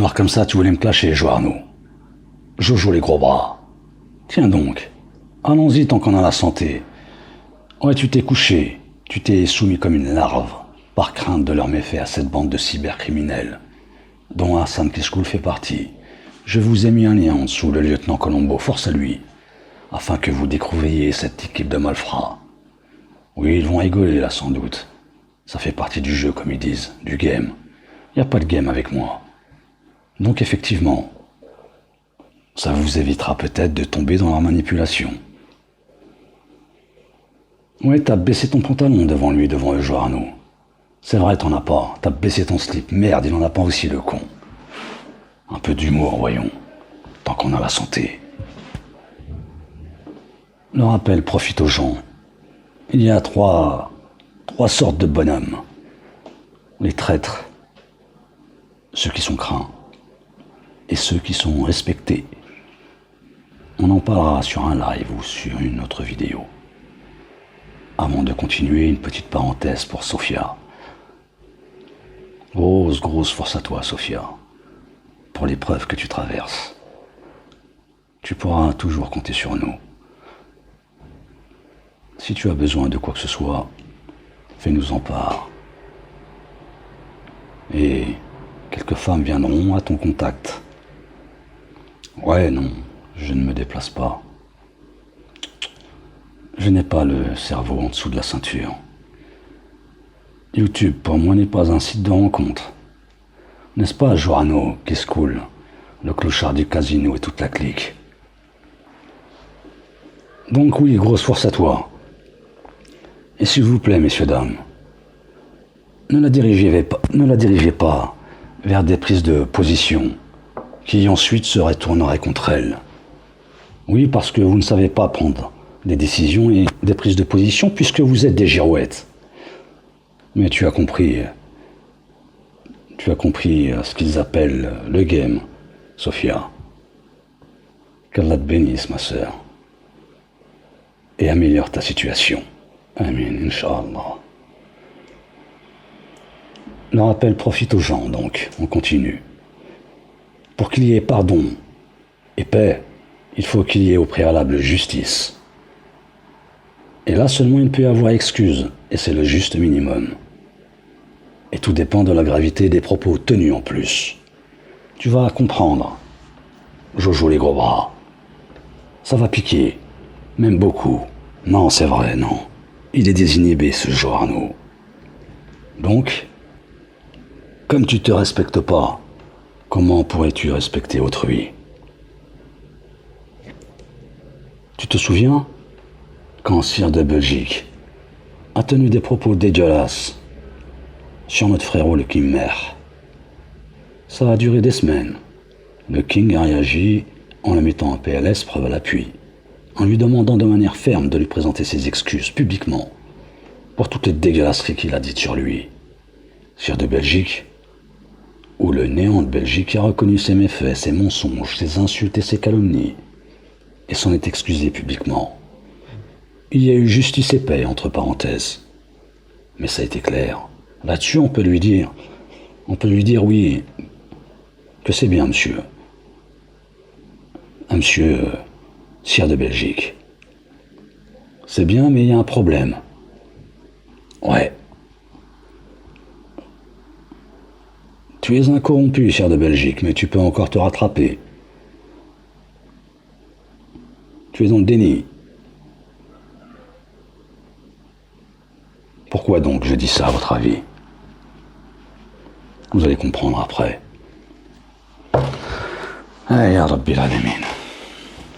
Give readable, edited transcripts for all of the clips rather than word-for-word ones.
Alors comme ça, tu voulais me clasher, Joarno. Jojo les gros bras. Tiens donc, allons-y tant qu'on a la santé. Ouais, tu t'es couché, tu t'es soumis comme une larve, par crainte de leurs méfaits à cette bande de cybercriminels, dont Hassan Kishkoul fait partie. Je vous ai mis un lien en dessous, le lieutenant Colombo, force à lui, afin que vous découvriez cette équipe de malfrats. Oui, ils vont rigoler là sans doute. Ça fait partie du jeu, comme ils disent, du game. Y a pas de game avec moi. Donc effectivement, ça vous évitera peut-être de tomber dans leur manipulation. Ouais, t'as baissé ton pantalon devant lui, devant le Joarno. C'est vrai, t'en as pas. T'as baissé ton slip. Merde, il en a pas aussi, le con. Un peu d'humour, voyons. Tant qu'on a la santé. Le rappel profite aux gens. Il y a trois sortes de bonhommes. Les traîtres, ceux qui sont craints, et ceux qui sont respectés. On en parlera sur un live ou sur une autre vidéo. Avant de continuer, une petite parenthèse pour Sophia. Grosse force à toi, Sophia, pour l'épreuve que tu traverses. Tu pourras toujours compter sur nous. Si tu as besoin de quoi que ce soit, fais-nous en part. Et quelques femmes viendront à ton contact. Ouais, non, je ne me déplace pas. Je n'ai pas le cerveau en dessous de la ceinture. YouTube, pour moi, n'est pas un site de rencontre. N'est-ce pas, Joarno, Kishkoul, le clochard du casino et toute la clique? Donc oui, grosse force à toi. Et s'il vous plaît, messieurs, dames, ne la dirigez pas vers des prises de position qui ensuite se retourneraient contre elle. Oui, parce que vous ne savez pas prendre des décisions et des prises de position puisque vous êtes des girouettes. Mais tu as compris ce qu'ils appellent le game, Sophia. Qu'Allah te bénisse, ma sœur, et améliore ta situation. Amin, Inch'Allah. Le rappel profite aux gens, donc, on continue. Pour qu'il y ait pardon et paix, il faut qu'il y ait au préalable justice. Et là seulement il peut y avoir excuse, et c'est le juste minimum. Et tout dépend de la gravité des propos tenus en plus. Tu vas comprendre, Jojo les gros bras. Ça va piquer, même beaucoup. Non, c'est vrai, non. Il est désinhibé, ce Joarno. Donc, comme tu te respectes pas, comment pourrais-tu respecter autrui? Tu te souviens quand Sire de Belgique a tenu des propos dégueulasses sur notre frérot le King Mer? Ça a duré des semaines. Le King a réagi en le mettant en PLS, preuve à l'appui, en lui demandant de manière ferme de lui présenter ses excuses publiquement pour toutes les dégueulasseries qu'il a dites sur lui. Sire de Belgique, ou le néant de Belgique, a reconnu ses méfaits, ses mensonges, ses insultes et ses calomnies, et s'en est excusé publiquement. Il y a eu justice et paix, entre parenthèses. Mais ça a été clair. Là-dessus, on peut lui dire oui, que c'est bien, monsieur. Un monsieur Sire de Belgique. C'est bien, mais il y a un problème. Ouais. Tu es un corrompu, Sire de Belgique, mais tu peux encore te rattraper. Tu es dans le déni. Pourquoi donc je dis ça, à votre avis? Vous allez comprendre après. Ah, ya Rabbil Alamin.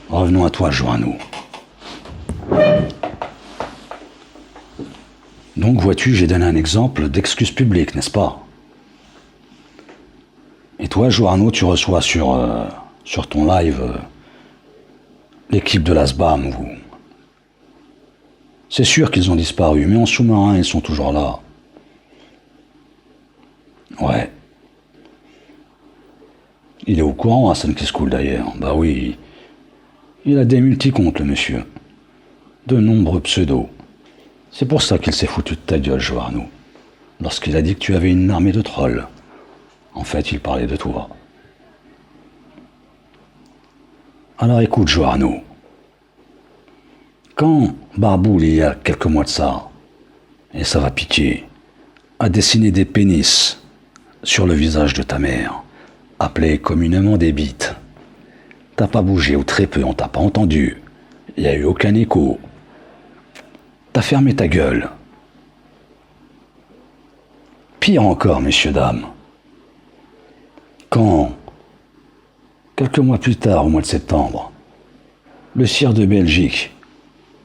Revenons à toi, Joarno. Donc, vois-tu, j'ai donné un exemple d'excuse publique, n'est-ce pas? Et toi, Joarno, tu reçois sur ton live l'équipe de l'ASBAM. C'est sûr qu'ils ont disparu, mais en sous-marin, ils sont toujours là. Ouais. Il est au courant, Hassan Kishkoul, d'ailleurs. Bah oui. Il a des multicomptes, le monsieur. De nombreux pseudos. C'est pour ça qu'il s'est foutu de ta gueule, Joarno. Lorsqu'il a dit que tu avais une armée de trolls. En fait, il parlait de toi. Alors écoute, Joarno. Quand Barboul, il y a quelques mois de ça, et ça va piquer, a dessiné des pénis sur le visage de ta mère, appelés communément des bites, t'as pas bougé ou très peu, on t'a pas entendu, il n'y a eu aucun écho. T'as fermé ta gueule. Pire encore, messieurs, dames, quand, quelques mois plus tard, au mois de septembre, le sire de Belgique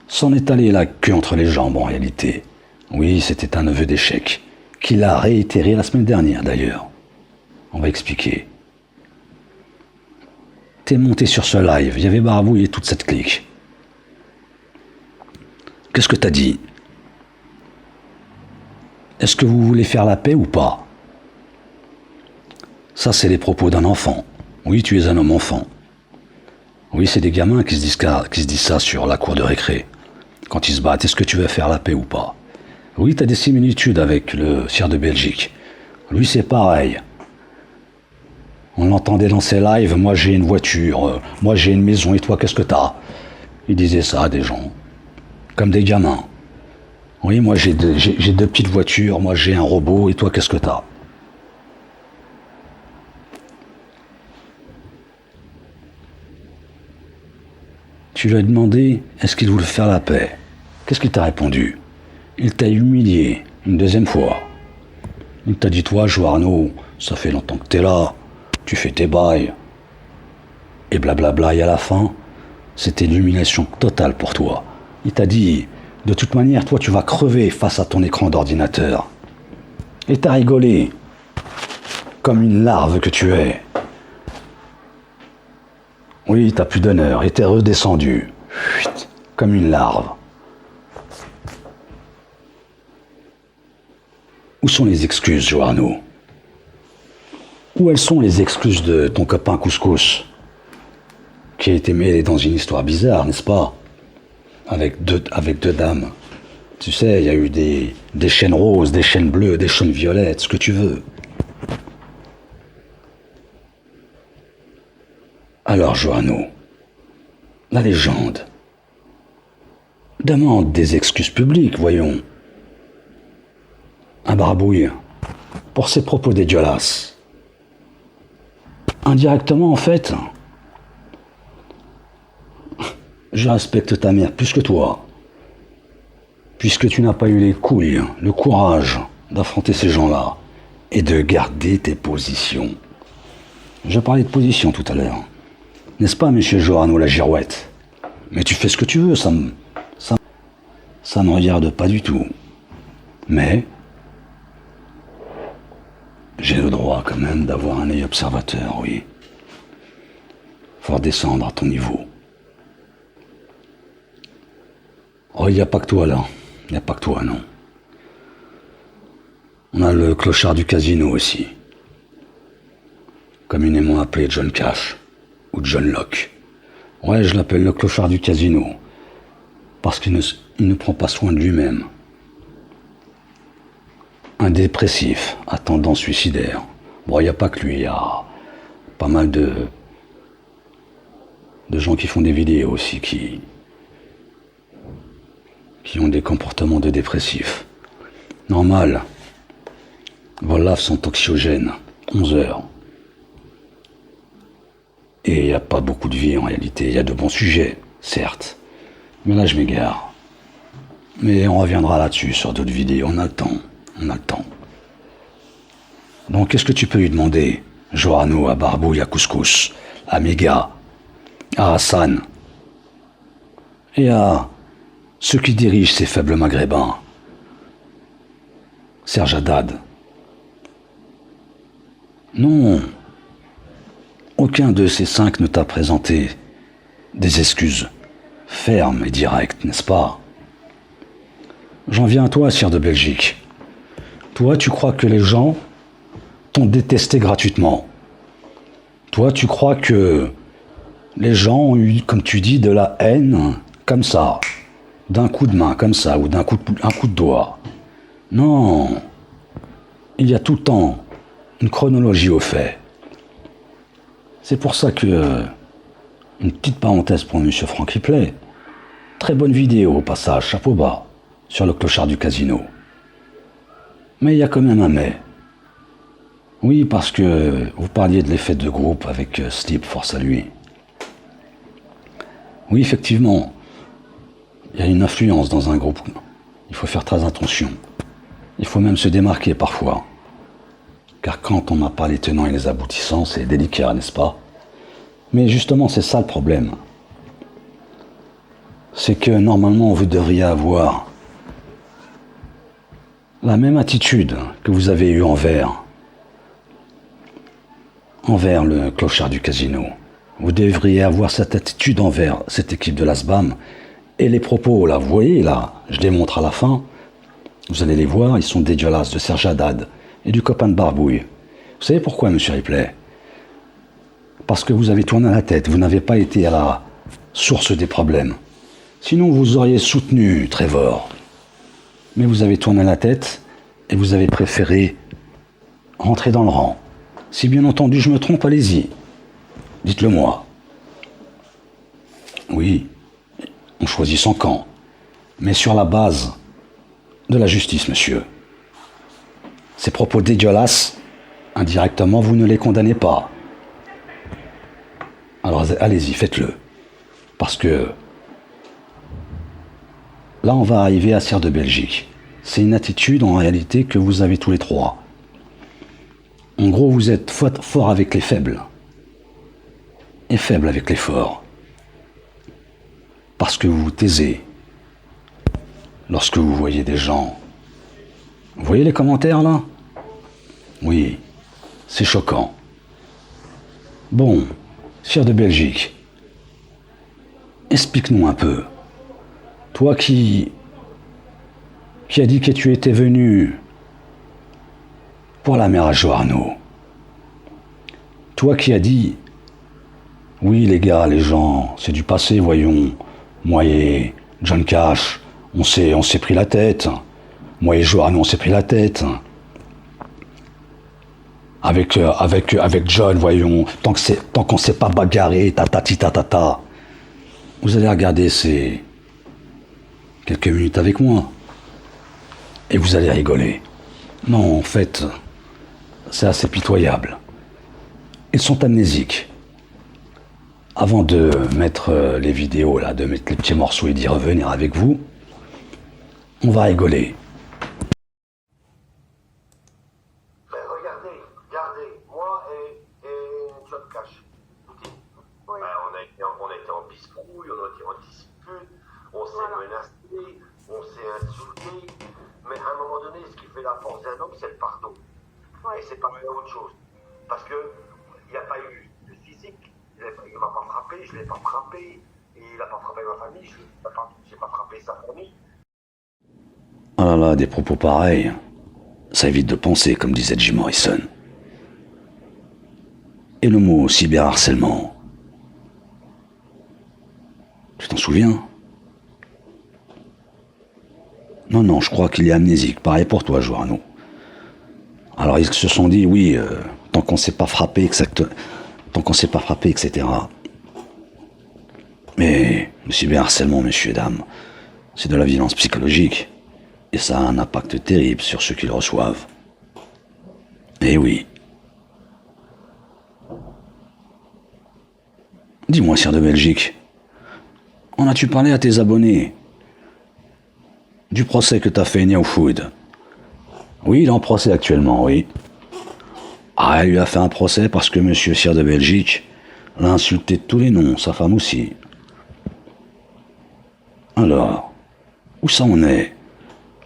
s'en est allé la queue entre les jambes en réalité. Oui, c'était un aveu d'échec, qu'il a réitéré la semaine dernière d'ailleurs. On va expliquer. T'es monté sur ce live, il y avait Barbouille et toute cette clique. Qu'est-ce que t'as dit? Est-ce que vous voulez faire la paix ou pas? Ça, c'est les propos d'un enfant. Oui, tu es un homme enfant. Oui, c'est des gamins qui se disent ça sur la cour de récré. Quand ils se battent, est-ce que tu veux faire la paix ou pas? Oui, tu as des similitudes avec le sire de Belgique. Lui, c'est pareil. On l'entendait dans ses lives, moi j'ai une voiture, moi j'ai une maison, et toi, qu'est-ce que t'as? Il disait ça à des gens, comme des gamins. Oui, moi j'ai deux petites voitures, moi j'ai un robot, et toi, qu'est-ce que t'as? Tu lui as demandé, est-ce qu'il voulait faire la paix? Qu'est-ce qu'il t'a répondu? Il t'a humilié une deuxième fois. Il t'a dit, toi, Joarno, ça fait longtemps que t'es là, tu fais tes bails. Et blablabla, et à la fin, c'était l'humiliation totale pour toi. Il t'a dit, de toute manière, toi, tu vas crever face à ton écran d'ordinateur. Et t'as rigolé, comme une larve que tu es. Oui, t'as plus d'honneur, et t'es redescendu, comme une larve. Où sont les excuses, Joarno? Où elles sont les excuses de ton copain Couscous, qui a été mêlé dans une histoire bizarre, n'est-ce pas? Avec deux dames. Tu sais, il y a eu des chaînes roses, des chaînes bleues, des chaînes violettes, ce que tu veux. Alors, Joarno, la légende demande des excuses publiques, voyons. Un Barbouille, pour ses propos dégueulasses. Indirectement, en fait, je respecte ta mère plus que toi, puisque tu n'as pas eu les couilles, le courage d'affronter ces gens-là et de garder tes positions. Je parlais de position tout à l'heure. N'est-ce pas, monsieur Joarno la girouette? Mais tu fais ce que tu veux, ça me regarde pas du tout. Mais j'ai le droit quand même d'avoir un œil observateur, oui. Faut redescendre à ton niveau. Oh, il n'y a pas que toi là. Il n'y a pas que toi, non. On a le clochard du casino aussi. Communément appelé John Cash ou John Locke. Ouais, je l'appelle le clochard du casino. Parce qu'il ne prend pas soin de lui-même. Un dépressif à tendance suicidaire. Bon, il n'y a pas que lui, il y a pas mal de gens qui font des vidéos aussi, qui ont des comportements de dépressifs. Normal. Vos laves sont anxiogènes. 11 heures. Et il n'y a pas beaucoup de vie en réalité. Il y a de bons sujets, certes. Mais là, je m'égare. Mais on reviendra là-dessus sur d'autres vidéos. On a le temps. On a le temps. Donc, qu'est-ce que tu peux lui demander, Joarno, à Barbouille, à Couscous, à Méga, à Hassan, et à ceux qui dirigent ces faibles maghrébins, Serge Haddad? Non, aucun de ces 5 ne t'a présenté des excuses fermes et directes, n'est-ce pas? J'en viens à toi, sire de Belgique. Toi, tu crois que les gens t'ont détesté gratuitement. Toi, tu crois que les gens ont eu, comme tu dis, de la haine, comme ça, d'un coup de main, comme ça, ou un coup de doigt. Non, il y a tout le temps une chronologie aux faits. C'est pour ça que Une petite parenthèse pour M. Franck Ripley. Très bonne vidéo au passage, chapeau bas, sur le clochard du casino. Mais il y a quand même un mais. Oui, parce que vous parliez de l'effet de groupe avec Slip, force à lui. Oui, effectivement, il y a une influence dans un groupe. Il faut faire très attention. Il faut même se démarquer parfois. Car quand on n'a pas les tenants et les aboutissants, c'est délicat, n'est-ce pas? Mais justement, c'est ça le problème. C'est que normalement, vous devriez avoir la même attitude que vous avez eue envers le clochard du casino. Vous devriez avoir cette attitude envers cette équipe de l'ASBAM. Et les propos, là, vous voyez, là, je démontre à la fin, vous allez les voir, ils sont dégueulasses, de Serge Haddad et du copain de Barbouille. Vous savez pourquoi, monsieur Ripley? Parce que vous avez tourné la tête, vous n'avez pas été à la source des problèmes. Sinon, vous auriez soutenu Trevor. Mais vous avez tourné la tête et vous avez préféré rentrer dans le rang. Si bien entendu je me trompe, allez-y. Dites-le moi. Oui, on choisit son camp, mais sur la base de la justice, monsieur. Ces propos dégueulasses, indirectement, vous ne les condamnez pas. Alors allez-y, faites-le. Parce que là, on va arriver à Sire de Belgique. C'est une attitude, en réalité, que vous avez tous les trois. En gros, vous êtes fort avec les faibles. Et faible avec les forts. Parce que vous vous taisez. Lorsque vous voyez des gens... Vous voyez les commentaires, là? Oui, c'est choquant. Bon, Sire de Belgique, explique-nous un peu. Toi qui a dit que tu étais venu pour la mère à Joarno. Toi qui as dit, oui les gars, les gens, c'est du passé, voyons. Moi et John Cash, on s'est pris la tête. Moi et Joarno, on s'est pris la tête. Avec John, voyons, tant qu'on s'est pas bagarré, ta. Vous allez regarder ces quelques minutes avec moi. Et vous allez rigoler. Non, en fait, c'est assez pitoyable. Ils sont amnésiques. Avant de mettre les vidéos, là, de mettre les petits morceaux et d'y revenir avec vous, on va rigoler. Regardez, moi et John Cash. Oui. On était en biscouille, on était en dispute, on s'est menacé, on s'est insulté. Mais à un moment donné, ce qui fait la force d'un homme, c'est le pardon. Ouais. Et c'est pas autre chose. Parce que il n'y a pas eu de physique. Il ne m'a pas frappé, je ne l'ai pas frappé. Et il n'a pas frappé ma famille, je n'ai pas frappé sa famille. Ah là là, des propos pareils, ça évite de penser, comme disait Jim Morrison. Et le mot cyberharcèlement, tu t'en souviens? Non, je crois qu'il est amnésique. Pareil pour toi, Joarno. Alors, ils se sont dit, oui, tant qu'on ne s'est pas frappé, etc. Mais le cyberharcèlement, messieurs et dames, c'est de la violence psychologique. Et ça a un impact terrible sur ceux qui le reçoivent. Eh oui. Dis-moi, Sire de Belgique, en as-tu parlé à tes abonnés du procès que t'as fait Neo Food? Oui, il est en procès actuellement, oui. Ah, il lui a fait un procès parce que monsieur Sire de Belgique l'a insulté de tous les noms, sa femme aussi. Alors, où ça en est?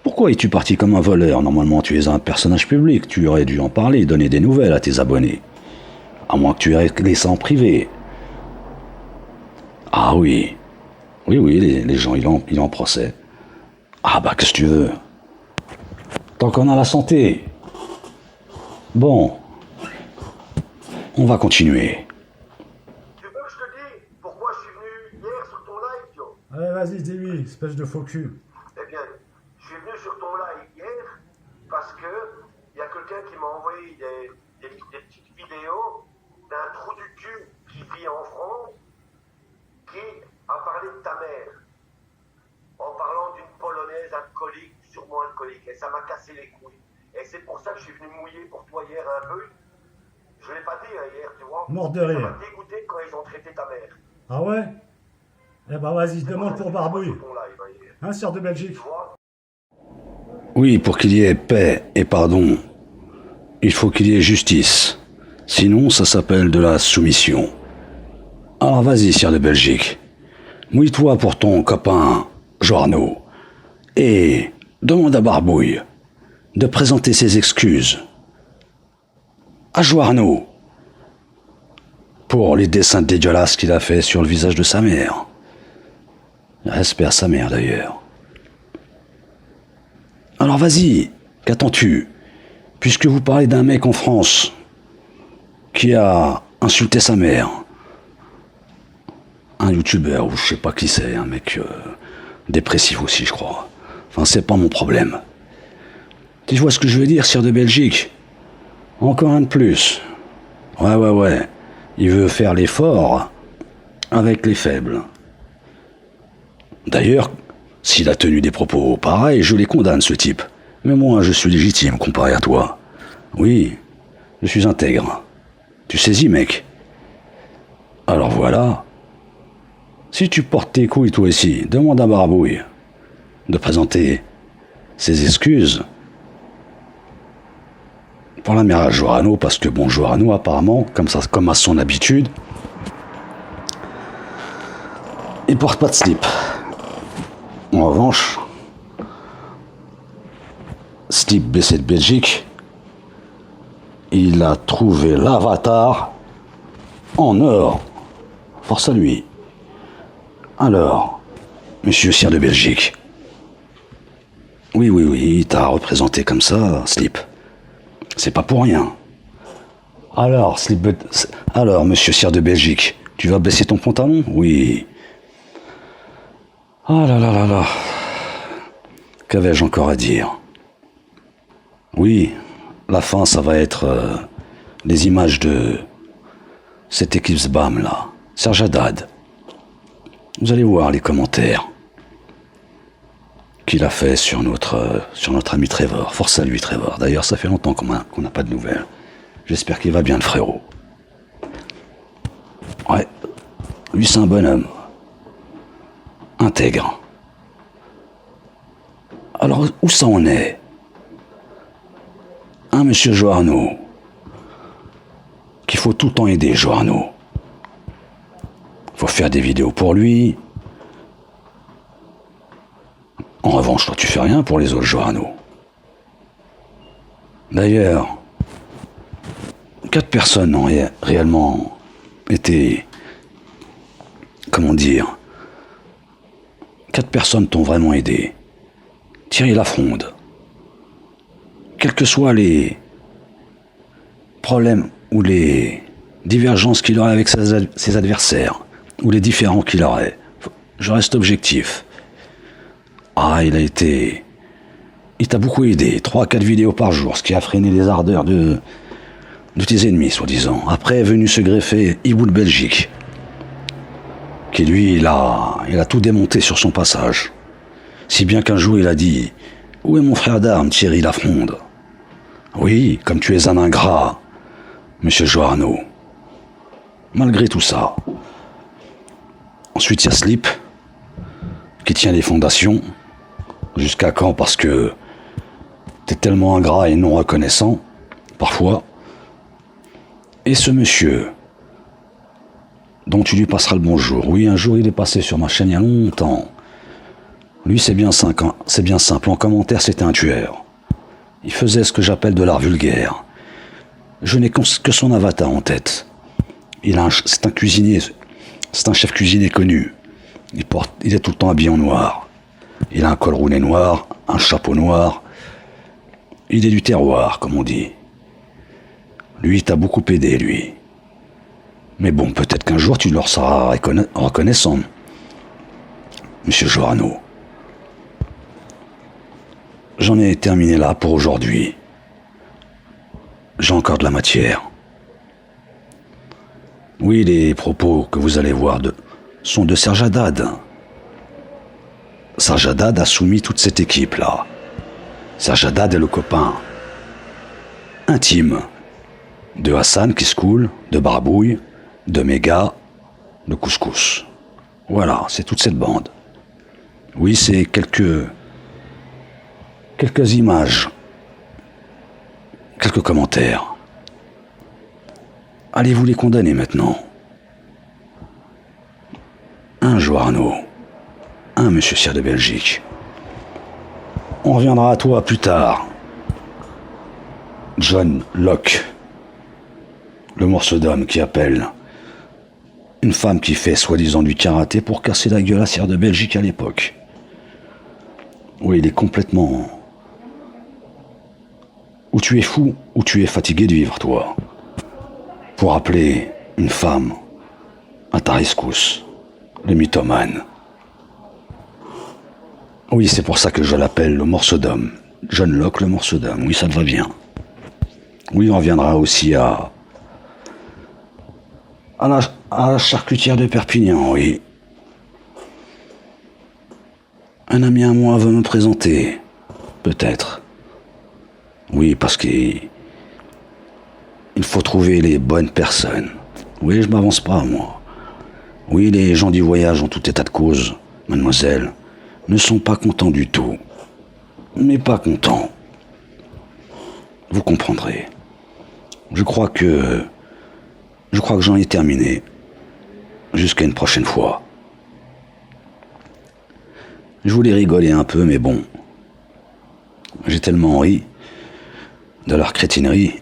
Pourquoi es-tu parti comme un voleur? Normalement, tu es un personnage public, tu aurais dû en parler, donner des nouvelles à tes abonnés. À moins que tu aies laissé en privé. Ah oui. Oui, les gens, il est en procès. Ah bah, qu'est-ce que tu veux? Tant qu'on a la santé. Bon. On va continuer. Tu veux que je te dise pourquoi je suis venu hier sur ton live, Joe? Allez, vas-y, dis-lui, espèce de faux cul. Eh bien, je suis venu sur ton live hier parce que il y a quelqu'un qui m'a envoyé des petites vidéos d'un trou du cul qui vit en France relativement alcoolique. Et ça m'a cassé les couilles. Et c'est pour ça que je suis venu mouiller pour toi hier un peu. Je ne l'ai pas dit hier, tu vois. Mort de Ça rire. m'a dégoûté quand ils ont traité ta mère. Ah ouais? Eh ben vas-y, demande pour Barbouille. Sur ton live, hier. Hein, sœur de Belgique? Tu vois? Oui, pour qu'il y ait paix et pardon, il faut qu'il y ait justice. Sinon, ça s'appelle de la soumission. Alors vas-y, sire de Belgique. Mouille-toi pour ton copain Joarno. Et demande à Barbouille de présenter ses excuses à Joarno pour les dessins dégueulasses qu'il a fait sur le visage de sa mère. Respect à sa mère d'ailleurs. Alors vas-y, qu'attends-tu? Puisque vous parlez d'un mec en France qui a insulté sa mère, un youtubeur, ou je sais pas qui c'est, un mec dépressif aussi, je crois. Enfin, c'est pas mon problème. Tu vois ce que je veux dire, sire de Belgique? Encore un de plus. Ouais. Il veut faire l'effort avec les faibles. D'ailleurs, s'il a tenu des propos pareils, je les condamne, ce type. Mais moi, je suis légitime comparé à toi. Oui, je suis intègre. Tu saisis, mec? Alors voilà. Si tu portes tes couilles toi aussi, demande à Barbouille de présenter ses excuses pour la mère à Joarno, parce que bon, Joarno apparemment, comme à son habitude, il porte pas de slip. En revanche, slip BC de Belgique, il a trouvé l'avatar en or. Force à lui. Alors, monsieur sire de Belgique. Oui, t'as représenté comme ça, slip. C'est pas pour rien. Alors, monsieur sire de Belgique, tu vas baisser ton pantalon? Oui. Ah là. Qu'avais-je encore à dire? Oui, la fin, ça va être les images de cette équipe SBAM là, Serge Haddad. Vous allez voir les commentaires qu'il a fait sur notre ami Trevor. Force à lui, Trevor. D'ailleurs, ça fait longtemps qu'on n'a pas de nouvelles. J'espère qu'il va bien, le frérot. Ouais, lui c'est un bonhomme. Intègre. Alors, où ça en est? Monsieur Joarno, qu'il faut tout le temps aider, Joarno. Faut faire des vidéos pour lui. En revanche, toi, tu fais rien pour les autres, Joarno. D'ailleurs, 4 personnes ont réellement été... Comment dire? 4 personnes t'ont vraiment aidé. Thierry Lafronde. Quels que soient les problèmes ou les divergences qu'il aurait avec ses adversaires, ou les différends qu'il aurait, je reste objectif. Ah, il t'a beaucoup aidé. 3 à 4 vidéos par jour, ce qui a freiné les ardeurs de tes ennemis, soi-disant. Après est venu se greffer Hibou de Belgique, qui lui, il a tout démonté sur son passage. Si bien qu'un jour il a dit: où est mon frère d'armes, Thierry Lafronde? Oui, comme tu es un ingrat, monsieur Joarno. Malgré tout ça. Ensuite, il y a Slip, qui tient les fondations. Jusqu'à quand? Parce que t'es tellement ingrat et non reconnaissant, parfois. Et ce monsieur, dont tu lui passeras le bonjour. Oui, un jour il est passé sur ma chaîne il y a longtemps. Lui, c'est bien simple. En commentaire, c'était un tueur. Il faisait ce que j'appelle de l'art vulgaire. Je n'ai que son avatar en tête. C'est un cuisinier, c'est un chef cuisinier connu. Il est tout le temps habillé en noir. Il a un col roulé noir, un chapeau noir. Il est du terroir, comme on dit. Lui, il t'a beaucoup aidé, lui. Mais bon, peut-être qu'un jour, tu leur seras reconnaissant, monsieur Joarno. J'en ai terminé là pour aujourd'hui. J'ai encore de la matière. Oui, les propos que vous allez voir sont de Serge Haddad. Serge Haddad a soumis toute cette équipe-là. Serge Haddad est le copain intime de Hassan qui se coule, de Barbouille, de Méga, de Couscous. Voilà, c'est toute cette bande. Oui, c'est quelques images, quelques commentaires. Allez-vous les condamner maintenant? Un Joarno, un Monsieur Sire de Belgique. On reviendra à toi plus tard. John Locke, le morceau d'homme qui appelle une femme qui fait soi-disant du karaté pour casser la gueule à Sire de Belgique à l'époque. Oui, il est complètement... Ou tu es fou, ou tu es fatigué de vivre, toi. Pour appeler une femme à ta rescousse, le mythomane. Oui, c'est pour ça que je l'appelle le morceau d'homme. John Locke, le morceau d'homme. Oui, ça te va bien. Oui, on reviendra aussi à la charcutière de Perpignan, oui. Un ami à moi veut me présenter. Peut-être. Oui, parce qu'il faut trouver les bonnes personnes. Oui, je m'avance pas, moi. Oui, les gens du voyage, en tout état de cause, mademoiselle, ne sont pas contents du tout. Mais pas contents. Vous comprendrez. Je crois que j'en ai terminé. Jusqu'à une prochaine fois. Je voulais rigoler un peu, mais bon. J'ai tellement ri de leur crétinerie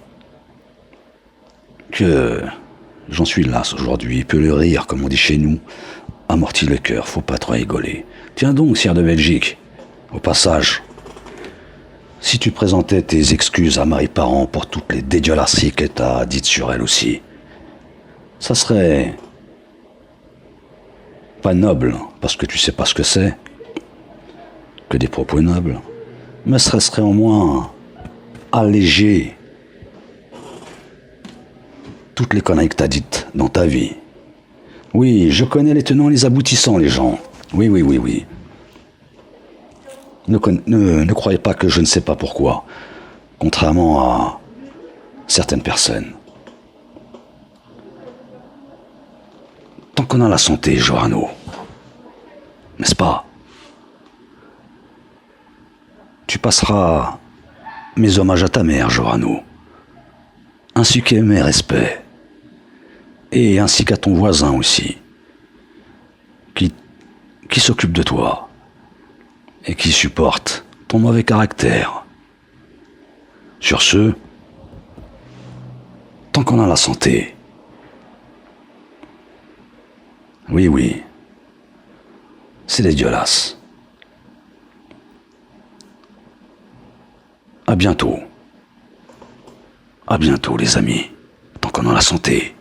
que j'en suis las aujourd'hui. Peu le rire, comme on dit chez nous, amortit le cœur, faut pas trop rigoler. Tiens donc, Sire de Belgique, au passage, si tu présentais tes excuses à Marie Parent pour toutes les dégueulasseries que t'as dites sur elle aussi, ça serait pas noble, parce que tu sais pas ce que c'est, que des propos nobles, mais ce serait au moins alléger toutes les conneries que t'as dites dans ta vie. Oui, je connais les tenants et les aboutissants, les gens. Oui. Ne croyez pas que je ne sais pas pourquoi, contrairement à certaines personnes. Tant qu'on a la santé, Johanno, n'est-ce pas? Tu passeras mes hommages à ta mère, Johanno, ainsi que mes respects, et ainsi qu'à ton voisin aussi, qui s'occupe de toi, et qui supporte ton mauvais caractère. Sur ce, tant qu'on a la santé, oui, c'est dégueulasse. À bientôt, les amis, tant qu'on a la santé.